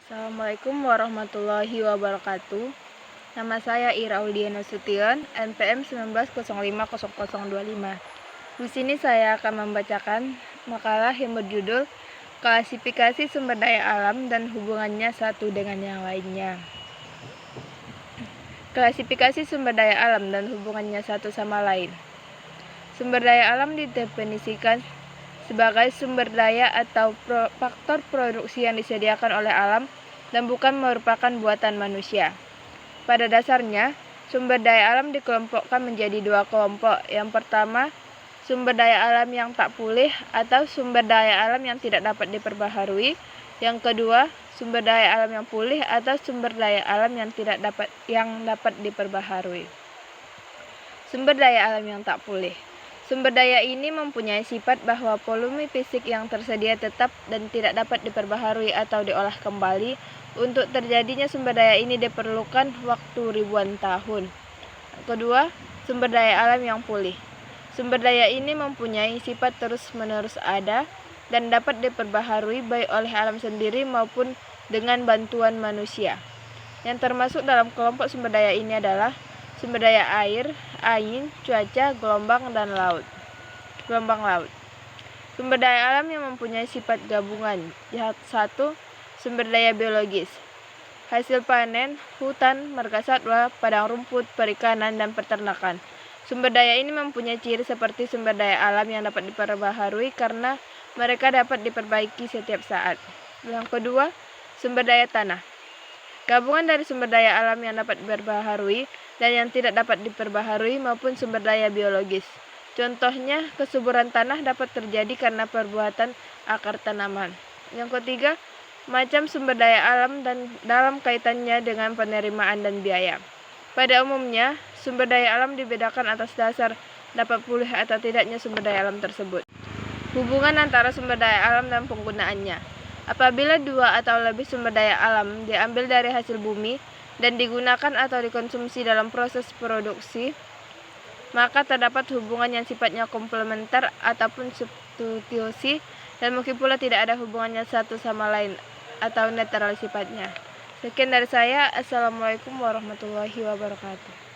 Assalamualaikum warahmatullahi wabarakatuh. Nama saya Ira Auliana Sution, NPM 19050025. Di sini saya akan membacakan makalah yang berjudul Klasifikasi Sumber Daya Alam dan Hubungannya Satu dengan yang Lainnya. Klasifikasi sumber daya alam dan hubungannya satu sama lain. Sumber daya alam didefinisikan sebagai sumber daya atau faktor produksi yang disediakan oleh alam dan bukan merupakan buatan manusia. Pada dasarnya, sumber daya alam dikelompokkan menjadi dua kelompok. Yang pertama, sumber daya alam yang tak pulih atau sumber daya alam yang tidak dapat diperbaharui. Yang kedua, sumber daya alam yang pulih atau sumber daya alam yang dapat diperbaharui. Sumber daya alam yang tak pulih. Sumber daya ini mempunyai sifat bahwa volume fisik yang tersedia tetap dan tidak dapat diperbaharui atau diolah kembali. Untuk terjadinya sumber daya ini diperlukan waktu ribuan tahun. Kedua, sumber daya alam yang pulih. Sumber daya ini mempunyai sifat terus-menerus ada dan dapat diperbaharui baik oleh alam sendiri maupun dengan bantuan manusia. Yang termasuk dalam kelompok sumber daya ini adalah sumber daya air, angin, cuaca, gelombang laut. Sumber daya alam yang mempunyai sifat gabungan. Satu, sumber daya biologis. Hasil panen, hutan, marga satwa, padang rumput, perikanan, dan peternakan. Sumber daya ini mempunyai ciri seperti sumber daya alam yang dapat diperbaharui karena mereka dapat diperbaiki setiap saat. Yang kedua, sumber daya tanah. Gabungan dari sumber daya alam yang dapat diperbaharui dan yang tidak dapat diperbaharui maupun sumber daya biologis. Contohnya, kesuburan tanah dapat terjadi karena perbuatan akar tanaman. Yang ketiga, macam sumber daya alam dan dalam kaitannya dengan penerimaan dan biaya. Pada umumnya, sumber daya alam dibedakan atas dasar dapat pulih atau tidaknya sumber daya alam tersebut. Hubungan antara sumber daya alam dan penggunaannya. Apabila dua atau lebih sumber daya alam diambil dari hasil bumi dan digunakan atau dikonsumsi dalam proses produksi, maka terdapat hubungan yang sifatnya komplementer ataupun substitusi, dan mungkin pula tidak ada hubungannya satu sama lain atau netral sifatnya. Sekian dari saya. Assalamualaikum warahmatullahi wabarakatuh.